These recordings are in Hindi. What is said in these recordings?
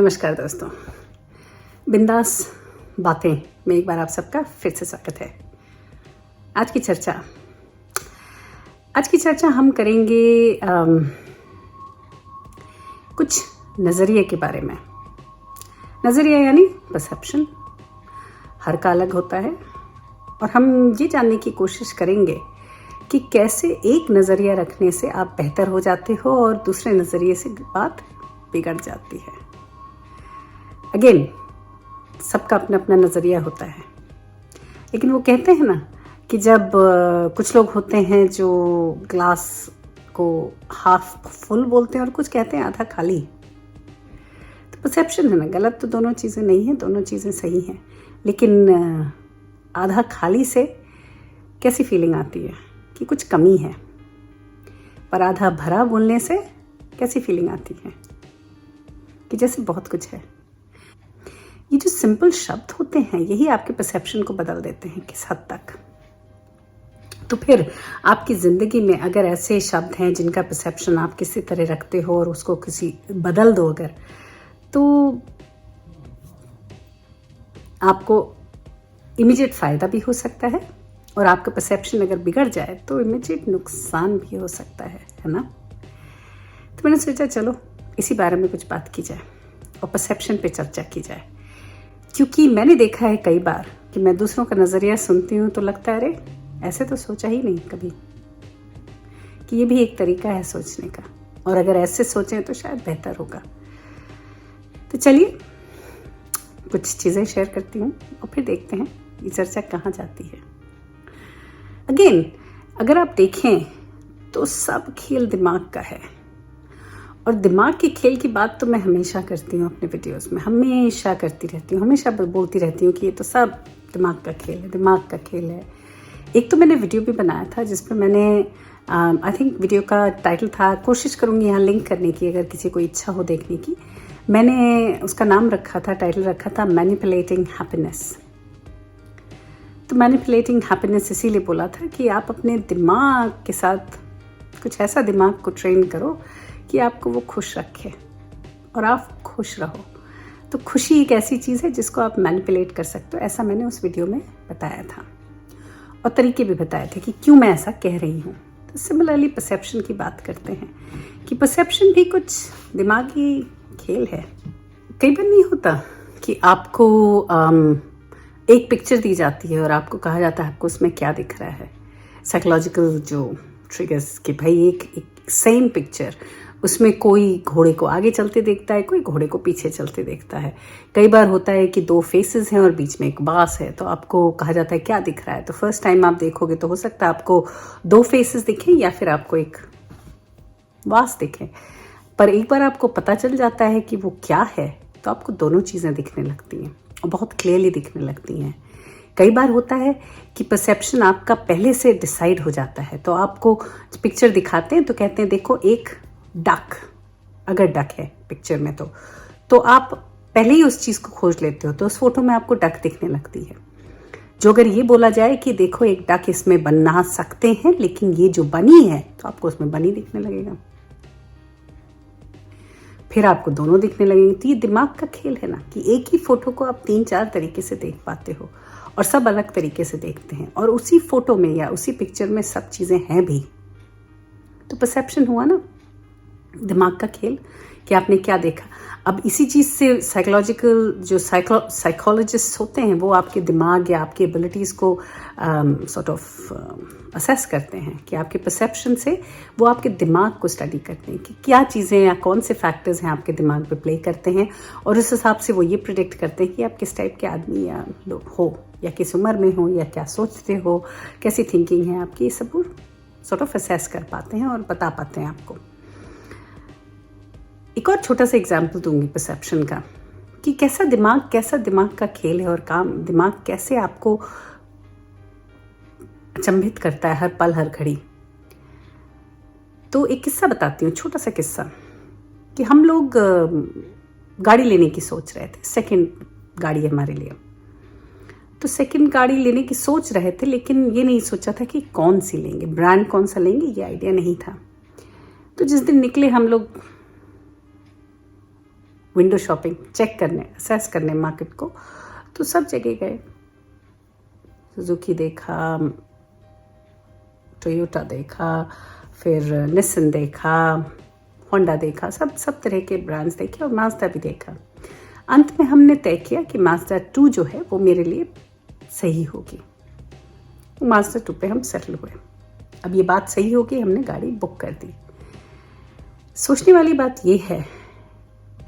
नमस्कार दोस्तों, बिंदास बातें में एक बार आप सबका फिर से स्वागत है। आज की चर्चा हम करेंगे कुछ नज़रिए के बारे में। नज़रिया यानी परसेप्शन, हर का अलग होता है और हम ये जानने की कोशिश करेंगे कि कैसे एक नज़रिया रखने से आप बेहतर हो जाते हो और दूसरे नज़रिए से बात बिगड़ जाती है। अगेन, सबका अपना अपना नज़रिया होता है, लेकिन वो कहते हैं ना कि जब कुछ लोग होते हैं जो ग्लास को हाफ फुल बोलते हैं और कुछ कहते हैं आधा खाली। तो परसेप्शन है ना, गलत तो दोनों चीज़ें नहीं हैं, दोनों चीज़ें सही हैं, लेकिन आधा खाली से कैसी फीलिंग आती है कि कुछ कमी है, पर आधा भरा बोलने से कैसी फीलिंग आती है कि जैसे बहुत कुछ है। ये जो सिंपल शब्द होते हैं यही आपके परसेप्शन को बदल देते हैं किस हद तक। तो फिर आपकी ज़िंदगी में अगर ऐसे शब्द हैं जिनका परसेप्शन आप किसी तरह रखते हो और उसको किसी बदल दो अगर, तो आपको इमीडिएट फ़ायदा भी हो सकता है और आपका परसेप्शन अगर बिगड़ जाए तो इमीडिएट नुकसान भी हो सकता है ना। तो मैंने सोचा चलो इसी बारे में कुछ बात की जाए और परसेप्शन पे चर्चा की जाए, क्योंकि मैंने देखा है कई बार कि मैं दूसरों का नज़रिया सुनती हूँ तो लगता है अरे ऐसे तो सोचा ही नहीं कभी कि ये भी एक तरीका है सोचने का, और अगर ऐसे सोचें तो शायद बेहतर होगा। तो चलिए कुछ चीज़ें शेयर करती हूँ और फिर देखते हैं ये चर्चा कहाँ जाती है। अगेन, अगर आप देखें तो सब खेल दिमाग का है, और दिमाग के खेल की बात तो मैं हमेशा करती हूँ अपने वीडियोस में, हमेशा करती रहती हूँ, हमेशा बोलती रहती हूँ कि ये तो सब दिमाग का खेल है, दिमाग का खेल है। एक तो मैंने वीडियो भी बनाया था जिसपे मैंने आई थिंक वीडियो का टाइटल था, कोशिश करूँगी यहाँ लिंक करने की अगर किसी को इच्छा हो देखने की। मैंने उसका नाम रखा था, टाइटल रखा था मैनिपुलेटिंग हैप्पीनेस। तो मैनिपुलेटिंग हैप्पीनेस इसीलिए बोला था कि आप अपने दिमाग के साथ कुछ ऐसा दिमाग को ट्रेन करो कि आपको वो खुश रखे और आप खुश रहो। तो खुशी एक ऐसी चीज़ है जिसको आप मैनिपुलेट कर सकते हो, ऐसा मैंने उस वीडियो में बताया था और तरीके भी बताए थे कि क्यों मैं ऐसा कह रही हूँ। तो सिमिलरली परसेप्शन की बात करते हैं कि परसेप्शन भी कुछ दिमागी खेल है। कई बार नहीं होता कि आपको एक पिक्चर दी जाती है और आपको कहा जाता है आपको उसमें क्या दिख रहा है। साइकोलॉजिकल जो ट्रिगर्स कि भाई एक सेम पिक्चर, उसमें कोई घोड़े को आगे चलते देखता है, कोई घोड़े को पीछे चलते देखता है। कई बार होता है कि दो फेसेस हैं और बीच में एक बास है, तो आपको कहा जाता है क्या दिख रहा है। तो फर्स्ट टाइम आप देखोगे तो हो सकता है आपको दो फेसेस दिखें या फिर आपको एक बास दिखे, पर एक बार आपको पता चल जाता है कि वो क्या है तो आपको दोनों चीज़ें दिखने लगती हैं और बहुत क्लियरली दिखने लगती हैं। कई बार होता है कि परसेप्शन आपका पहले से डिसाइड हो जाता है, तो आपको पिक्चर दिखाते हैं तो कहते हैं देखो एक डक, अगर डक है पिक्चर में तो आप पहले ही उस चीज़ को खोज लेते हो, तो उस फोटो में आपको डक दिखने लगती है। जो अगर ये बोला जाए कि देखो एक डक इसमें बना सकते हैं लेकिन ये जो बनी है, तो आपको उसमें बनी दिखने लगेगा, फिर आपको दोनों दिखने लगेंगे। तो ये दिमाग का खेल है ना कि एक ही फोटो को आप 3-4 तरीके से देख पाते हो और सब अलग तरीके से देखते हैं, और उसी फोटो में या उसी पिक्चर में सब चीज़ें हैं भी। तो परसेप्शन हुआ ना दिमाग का खेल कि आपने क्या देखा। अब इसी चीज़ से साइकोलॉजिकल जो साइकोलॉजिस्ट होते हैं वो आपके दिमाग या आपकी एबिलिटीज़ को सॉर्ट ऑफ असेस करते हैं कि आपके परसेप्शन से वो आपके दिमाग को स्टडी करते हैं कि क्या चीज़ें या कौन से फैक्टर्स हैं आपके दिमाग पे प्ले करते हैं, और उस हिसाब से वो ये प्रिडिक्ट करते हैं कि आप किस टाइप के आदमी या लोग हो, या किस उम्र में हो, या क्या सोचते हो, कैसी थिंकिंग है आपकी, ये सब वो सॉर्ट ऑफ असेस कर पाते हैं और बता पाते हैं आपको। एक और छोटा सा एग्जाम्पल दूंगी परसेप्शन का कि कैसा दिमाग का खेल है और काम दिमाग कैसे आपको अचंभित करता है हर पल हर घड़ी। तो एक किस्सा बताती हूँ, छोटा सा किस्सा कि हम लोग गाड़ी लेने की सोच रहे थे, सेकंड गाड़ी है हमारे लिए। तो सेकंड गाड़ी लेने की सोच रहे थे, लेकिन ये नहीं सोचा था कि कौन सी लेंगे, ब्रांड कौन सा लेंगे, ये आइडिया नहीं था। तो जिस दिन निकले हम लोग विंडो शॉपिंग चेक करने, असेस करने मार्केट को, तो सब जगह गए। सुजुकी देखा, टोयोटा देखा, फिर निसन देखा, होंडा देखा, सब तरह के ब्रांड्स देखे और माज़दा भी देखा। अंत में हमने तय किया कि माज़दा 2 जो है वो मेरे लिए सही होगी। माज़दा 2 पे हम सेटल हुए। अब ये बात सही हो गई, हमने गाड़ी बुक कर दी। सोचने वाली बात ये है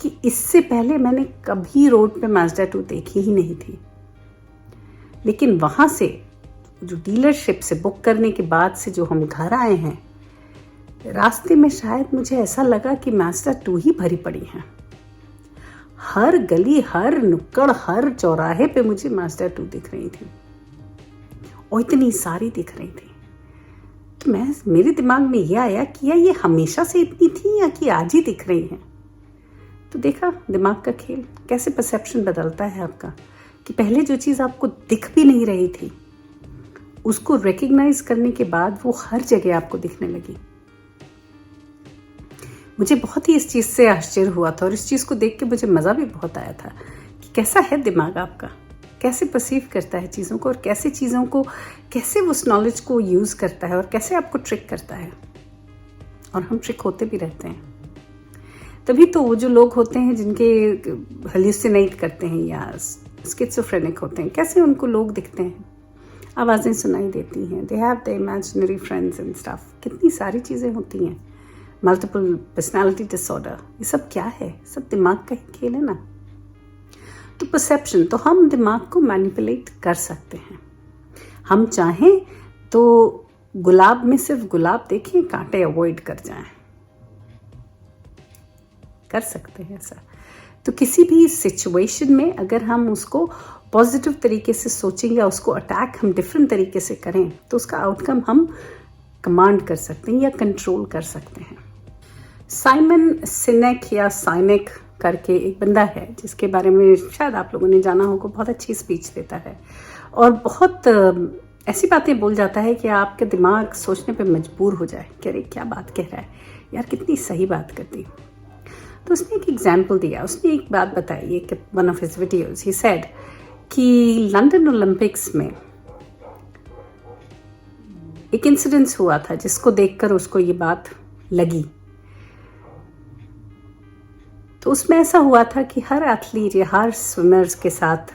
कि इससे पहले मैंने कभी रोड पे माज़दा 2 देखी ही नहीं थी, लेकिन वहाँ से जो डीलरशिप से बुक करने के बाद से जो हम घर आए हैं, रास्ते में शायद मुझे ऐसा लगा कि माज़दा 2 ही भरी पड़ी है। हर गली, हर नुक्कड़, हर चौराहे पे मुझे माज़दा 2 दिख रही थी और इतनी सारी दिख रही थी। तो मेरे दिमाग में ये आया कि ये हमेशा से इतनी थी या कि आज ही दिख रही हैं। तो देखा दिमाग का खेल, कैसे परसेप्शन बदलता है आपका, कि पहले जो चीज़ आपको दिख भी नहीं रही थी उसको रिकग्नाइज करने के बाद वो हर जगह आपको दिखने लगी। मुझे बहुत ही इस चीज़ से आश्चर्य हुआ था और इस चीज़ को देख के मुझे मज़ा भी बहुत आया था कि कैसा है दिमाग आपका, कैसे परसीव करता है चीज़ों को और कैसे चीज़ों को, कैसे उस नॉलेज को यूज़ करता है और कैसे आपको ट्रिक करता है। और हम ट्रिक होते भी रहते हैं। तभी तो वो जो लोग होते हैं जिनके हेल्यूसिनेट करते हैं या स्किज़ोफ्रेनिक होते हैं, कैसे उनको लोग दिखते हैं, आवाज़ें सुनाई देती हैं, they have the imaginary friends and stuff, कितनी सारी चीज़ें होती हैं, मल्टीपल पर्सनालिटी डिसऑर्डर, ये सब क्या है, सब दिमाग का ही खेल है ना। तो परसेप्शन, तो हम दिमाग को मैनिपुलेट कर सकते हैं। हम चाहें तो गुलाब में सिर्फ गुलाब देखें, कांटे अवॉइड कर जाएं, कर सकते हैं ऐसा। तो किसी भी सिचुएशन में अगर हम उसको पॉजिटिव तरीके से सोचें या उसको अटैक हम डिफरेंट तरीके से करें तो उसका आउटकम हम कमांड कर सकते हैं या कंट्रोल कर सकते हैं। साइमन सिनेक या साइनेक करके एक बंदा है जिसके बारे में शायद आप लोगों ने जाना होगा, बहुत अच्छी स्पीच देता है और बहुत ऐसी बातें बोल जाता है कि आपके दिमाग सोचने पे मजबूर हो जाए कि अरे क्या बात कह रहा है यार, कितनी सही बात करती। तो उसने एक एग्जाम्पल दिया, उसने एक बात बताई कि one of his videos he said कि लंदन ओलंपिक्स में एक इंसिडेंस हुआ था जिसको देखकर उसको ये बात लगी। तो उसमें ऐसा हुआ था कि हर एथलीट या हर स्विमर्स के साथ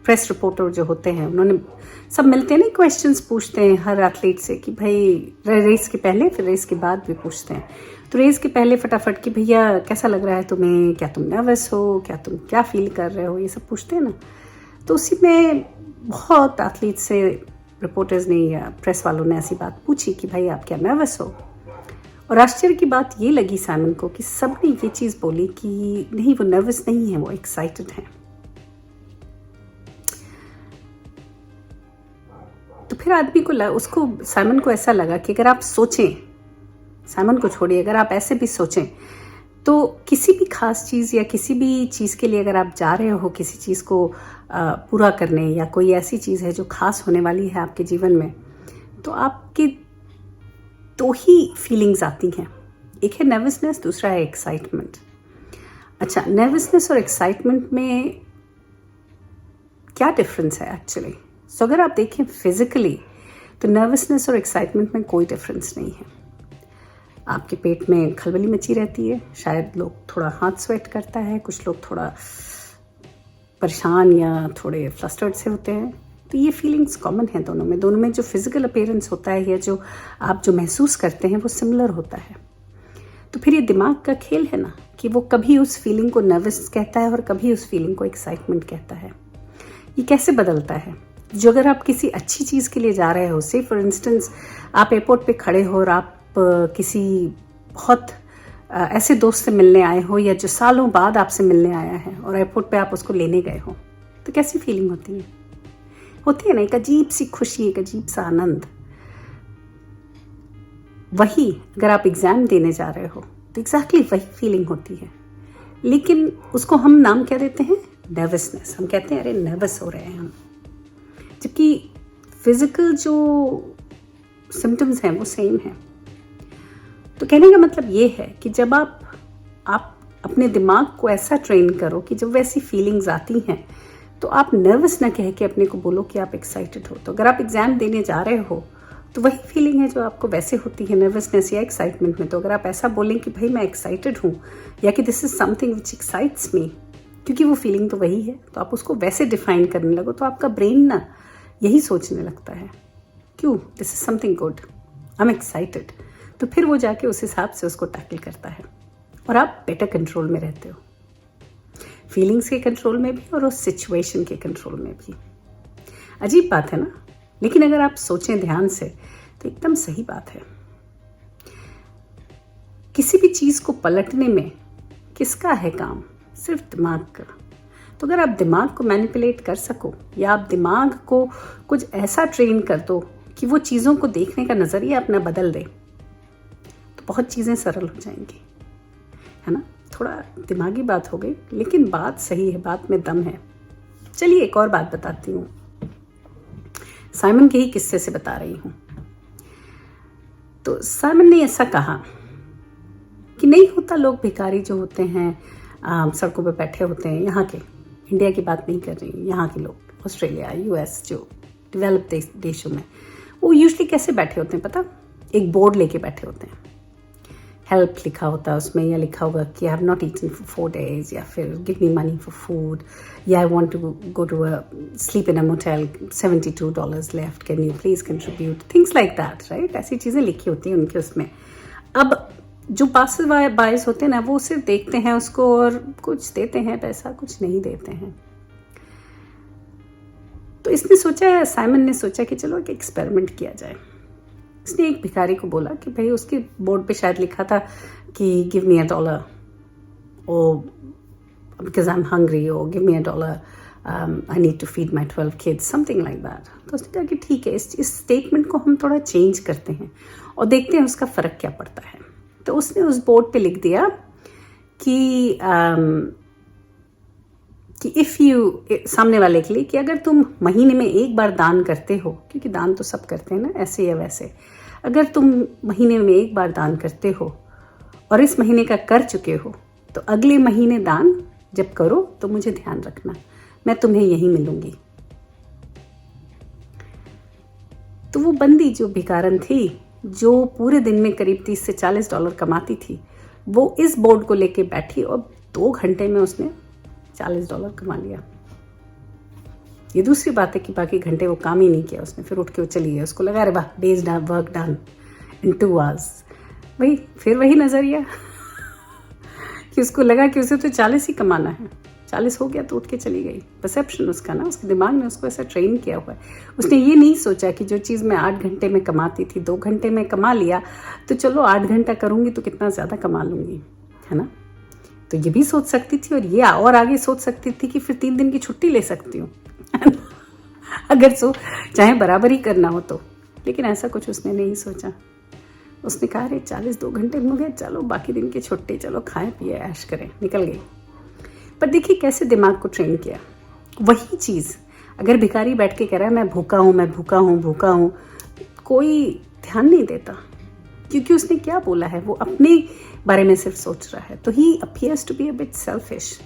प्रेस रिपोर्टर जो होते हैं उन्होंने सब मिलते हैं ना, क्वेश्चंस पूछते हैं हर एथलीट से कि भाई रेस के पहले, फिर रेस के बाद भी पूछते हैं। तो रेस के पहले फटाफट कि भैया कैसा लग रहा है तुम्हें, क्या तुम नर्वस हो, तुम क्या फील कर रहे हो, ये सब पूछते हैं ना। तो उसी में बहुत एथलीट से रिपोर्टर्स ने या प्रेस वालों ने ऐसी बात पूछी कि भाई आप क्या नर्वस हो। और आश्चर्य की बात ये लगी साइमन को कि सबने ये चीज़ बोली कि नहीं वो नर्वस नहीं है, वो एक्साइटेड है। तो फिर आदमी को उसको साइमन को ऐसा लगा कि अगर आप सोचें, साइमन को छोड़िए, अगर आप ऐसे भी सोचें तो किसी भी खास चीज़ या किसी भी चीज़ के लिए अगर आप जा रहे हो किसी चीज़ को पूरा करने या कोई ऐसी चीज़ है जो खास होने वाली है आपके जीवन में, तो आपकी दो ही फीलिंग्स आती हैं, एक है नर्वसनेस, दूसरा है एक्साइटमेंट। अच्छा, नर्वसनेस और एक्साइटमेंट में क्या डिफरेंस है एक्चुअली? सो अगर आप देखें फिजिकली तो नर्वसनेस और एक्साइटमेंट में कोई डिफरेंस नहीं है। आपके पेट में खलबली मची रहती है, शायद लोग थोड़ा हाथ स्वेट करता है, कुछ लोग थोड़ा परेशान या थोड़े फ्लस्टर्ड से होते हैं। तो ये फीलिंग्स कॉमन है दोनों में जो फिजिकल अपीयरेंस होता है या जो आप जो महसूस करते हैं वो सिमिलर होता है। तो फिर ये दिमाग का खेल है ना कि वो कभी उस फीलिंग को नर्वस कहता है और कभी उस फीलिंग को एक्साइटमेंट कहता है। ये कैसे बदलता है? जो अगर आप किसी अच्छी चीज़ के लिए जा रहे हो, से फॉर इंस्टेंस आप एयरपोर्ट पे खड़े हो और आप किसी बहुत ऐसे दोस्त से मिलने आए हो या जो सालों बाद आपसे मिलने आया है और एयरपोर्ट पे आप उसको लेने गए हो, तो कैसी फीलिंग होती है? होती है ना, एक अजीब सी खुशी, एक अजीब सा आनंद। वही अगर आप एग्ज़ाम देने जा रहे हो तो एग्जैक्टली वही फीलिंग होती है, लेकिन उसको हम नाम क्या देते हैं? नर्वसनेस। हम कहते हैं अरे नर्वस हो रहे हैं हम, जबकि फिजिकल जो सिम्टम्स हैं वो सेम है। तो कहने का मतलब ये है कि जब आप अपने दिमाग को ऐसा ट्रेन करो कि जब वैसी फीलिंग्स आती हैं तो आप नर्वस ना कह के अपने को बोलो कि आप एक्साइटेड हो। तो अगर आप एग्जाम देने जा रहे हो तो वही फीलिंग है जो आपको वैसे होती है नर्वसनेस या एक्साइटमेंट में। तो अगर आप ऐसा बोलें कि भाई मैं एक्साइटेड हूँ या कि this is something which excites मी, क्योंकि वो फीलिंग तो वही है, तो आप उसको वैसे डिफाइन करने लगो तो आपका ब्रेन ना यही सोचने लगता है, क्यों, this is something good, I am excited. तो फिर वो जाके उस हिसाब से उसको टैकल करता है और आप बेटर कंट्रोल में रहते हो, फीलिंग्स के कंट्रोल में भी और उस सिचुएशन के कंट्रोल में भी। अजीब बात है ना, लेकिन अगर आप सोचें ध्यान से तो एकदम सही बात है। किसी भी चीज को पलटने में किसका है काम, सिर्फ दिमाग का। तो अगर आप दिमाग को मैनिपुलेट कर सको या आप दिमाग को कुछ ऐसा ट्रेन कर दो कि वो चीज़ों को देखने का नज़रिया अपना बदल दे, तो बहुत चीज़ें सरल हो जाएंगी, है ना। थोड़ा दिमागी बात हो गई, लेकिन बात सही है, बात में दम है। चलिए एक और बात बताती हूँ, साइमन के ही किस्से से बता रही हूँ। तो साइमन ने ऐसा कहा कि नहीं होता, लोग भिखारी जो होते हैं सड़कों पे बैठे होते हैं, यहाँ के, इंडिया की बात नहीं कर रही हूँ, यहाँ के लोग, ऑस्ट्रेलिया, यूएस, जो डेवलप देशों में, वो यूजुअली कैसे बैठे होते हैं पता, एक बोर्ड लेके बैठे होते हैं, हेल्प लिखा होता है उसमें, या लिखा होगा कि I have not eaten for 4 days, या फिर give me money for food, या I want to go to sleep in a motel, $72 लेफ्ट, can you please contribute, things like that, right. ऐसी चीज़ें लिखी होती हैं उनके उसमें। अब जो पास बायस होते हैं ना, वो सिर्फ देखते हैं उसको और कुछ देते हैं पैसा, कुछ नहीं देते हैं। तो इसने सोचा, साइमन ने सोचा कि चलो एक एक्सपेरिमेंट किया जाए। इसने एक भिखारी को बोला कि भाई, उसके बोर्ड पे शायद लिखा था कि give me $1 or because I'm hungry, or give me $1, I need to feed my 12 kids, something like that। तो उसने कहा कि ठीक है, इस स्टेटमेंट को हम थोड़ा चेंज करते हैं और देखते हैं उसका फ़र्क क्या पड़ता है। तो उसने उस बोर्ड पे लिख दिया कि इफ़ यू, सामने वाले के लिए, कि अगर तुम महीने में एक बार दान करते हो, क्योंकि दान तो सब करते हैं ना, ऐसे या वैसे, अगर तुम महीने में एक बार दान करते हो और इस महीने का कर चुके हो, तो अगले महीने दान जब करो तो मुझे ध्यान रखना, मैं तुम्हें यहीं मिलूंगी। तो वो बंदी जो भिखारन थी, जो पूरे दिन में करीब $30 से $40 कमाती थी, वो इस बोर्ड को लेके बैठी और 2 घंटे में उसने $40 कमा लिया। ये दूसरी बात है कि बाकी घंटे वो काम ही नहीं किया उसने, फिर उठ के वो चली गई। उसको लगा अरे वाह, days work done in 2 hours। वही फिर वही नजरिया कि उसको लगा कि उसे तो 40 ही कमाना है, 40 हो गया तो उठ के चली गई। परसेप्शन उसका ना, उसके दिमाग ने उसको ऐसा ट्रेन किया हुआ है। उसने ये नहीं सोचा कि जो चीज़ मैं 8 घंटे में कमाती थी, 2 घंटे में कमा लिया, तो चलो 8 घंटा करूँगी तो कितना ज़्यादा कमा लूँगी, है ना। तो ये भी सोच सकती थी और ये और आगे सोच सकती थी कि फिर 3 दिन की छुट्टी ले सकती हूँ अगर चाहे बराबर ही करना हो तो। लेकिन ऐसा कुछ उसने नहीं सोचा। उसने कहा अरे 40 2 घंटे हो गए, चलो बाकी दिन की छुट्टी, चलो खाएं पिए ऐश करें, निकल गई। पर देखिए कैसे दिमाग को ट्रेन किया। वही चीज़ अगर भिखारी बैठ के कह रहा है मैं भूखा हूँ, मैं भूखा हूँ, भूखा हूँ, कोई ध्यान नहीं देता, क्योंकि उसने क्या बोला है, वो अपने बारे में सिर्फ सोच रहा है। तो ही appears to be a bit selfish.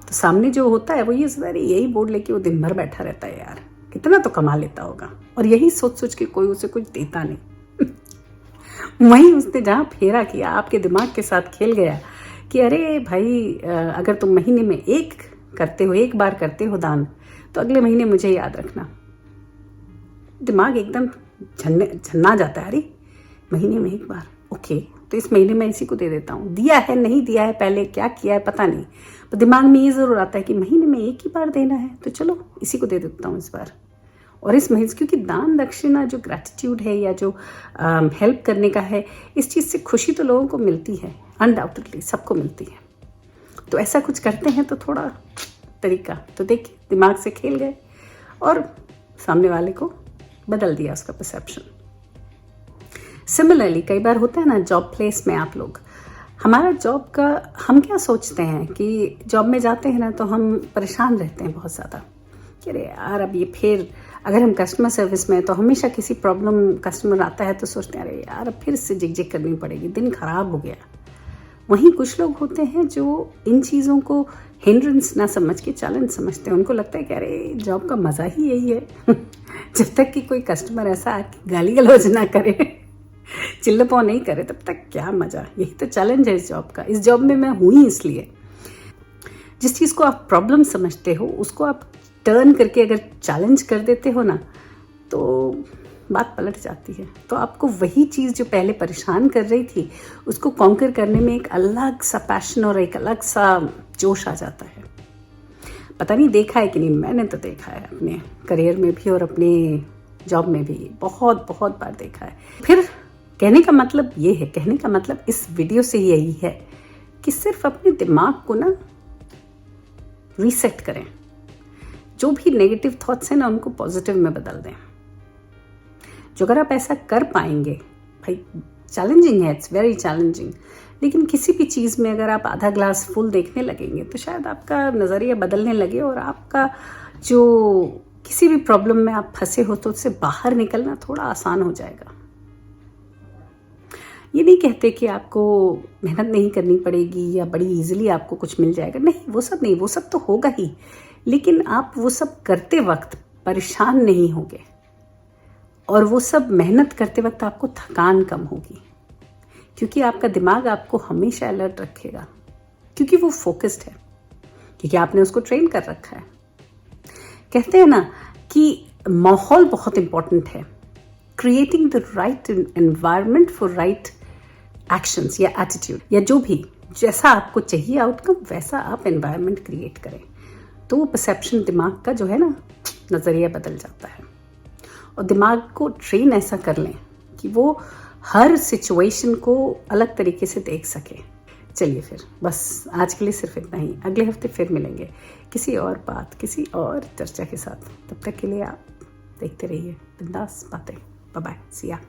तो सामने जो होता है वो ये सोचता है यही बोर्ड लेके वो दिन भर बैठा रहता है, यार कितना तो कमा लेता होगा, और यही सोच सोच के कोई उसे कुछ देता नहीं वहीं उसने जहाँ फेरा किया, आपके दिमाग के साथ खेल गया कि अरे भाई, अगर तुम महीने में एक बार करते हो दान, तो अगले महीने मुझे याद रखना। दिमाग एकदम झन्ना जाता है, अरे महीने में एक बार, ओके, तो इस महीने में इसी को दे देता हूँ, दिया है नहीं दिया है, पहले क्या किया है पता नहीं, पर दिमाग में ये जरूर आता है कि महीने में एक ही बार देना है, तो चलो इसी को दे देता हूँ इस बार। और इस महीने, क्योंकि दान दक्षिणा जो ग्रैटिट्यूड है या जो हेल्प करने का है, इस चीज़ से खुशी तो लोगों को मिलती है, अनडाउटेडली सबको मिलती है। तो ऐसा कुछ करते हैं तो थोड़ा तरीका, तो देखिए दिमाग से खेल गए और सामने वाले को बदल दिया उसका परसेप्शन। सिमिलरली कई बार होता है ना जॉब प्लेस में, आप लोग, हमारा जॉब का हम क्या सोचते हैं कि जॉब में जाते हैं ना तो हम परेशान रहते हैं बहुत ज़्यादा कि अरे यार अब ये फिर, अगर हम कस्टमर सर्विस में तो हमेशा किसी प्रॉब्लम कस्टमर आता है तो सोचते हैं अरे यार अब फिर इससे झिक करनी पड़ेगी, दिन खराब हो गया। वहीं कुछ लोग होते हैं जो इन चीज़ों को हिंड्रेंस ना समझ के चैलेंज समझते हैं। उनको लगता है कि अरे जॉब का मज़ा ही यही है जब तक कि कोई कस्टमर ऐसा आके गाली गलौज ना करे, चिल्लपो नहीं करे, तब तक क्या मज़ा। यही तो चैलेंज है इस जॉब का। इस जॉब में मैं हूँ ही इसलिए। जिस चीज़ को आप प्रॉब्लम समझते हो उसको आप टर्न करके अगर चैलेंज कर देते हो ना, तो बात पलट जाती है। तो आपको वही चीज़ जो पहले परेशान कर रही थी उसको कॉन्कर करने में एक अलग सा पैशन और एक अलग सा जोश आ जाता है। पता नहीं देखा है कि नहीं, मैंने तो देखा है अपने करियर में भी और अपने जॉब में भी बहुत बहुत बार देखा है। फिर कहने का मतलब ये है, कहने का मतलब इस वीडियो से यही है कि सिर्फ अपने दिमाग को ना रीसेट करें। जो भी नेगेटिव थॉट्स हैं ना उनको पॉजिटिव में बदल दें। जो अगर आप ऐसा कर पाएंगे, भाई चैलेंजिंग है, इट्स वेरी चैलेंजिंग, लेकिन किसी भी चीज़ में अगर आप आधा ग्लास फुल देखने लगेंगे तो शायद आपका नज़रिया बदलने लगे और आपका जो किसी भी प्रॉब्लम में आप फंसे हो तो उससे बाहर निकलना थोड़ा आसान हो जाएगा। ये नहीं कहते कि आपको मेहनत नहीं करनी पड़ेगी या बड़ी इजीली आपको कुछ मिल जाएगा, नहीं, वो सब नहीं, वो सब तो होगा ही, लेकिन आप वो सब करते वक्त परेशान नहीं होगे और वो सब मेहनत करते वक्त आपको थकान कम होगी, क्योंकि आपका दिमाग आपको हमेशा अलर्ट रखेगा, क्योंकि वो फोकस्ड है, क्योंकि आपने उसको ट्रेन कर रखा है। कहते हैं ना कि माहौल बहुत इंपॉर्टेंट है। Creating the right environment for right actions या एटीट्यूड, या जो भी जैसा आपको चाहिए आउटकम वैसा आप एनवायरनमेंट क्रिएट करें, तो वो परसेप्शन दिमाग का जो है ना नज़रिया बदल जाता है। और दिमाग को ट्रेन ऐसा कर लें कि वो हर सिचुएशन को अलग तरीके से देख सके। चलिए फिर बस आज के लिए सिर्फ इतना ही। अगले हफ्ते फिर मिलेंगे किसी और बात, किसी और चर्चा के साथ। तब तक के लिए आप देखते रहिए बिंदास बातें। Bye bye, Siya.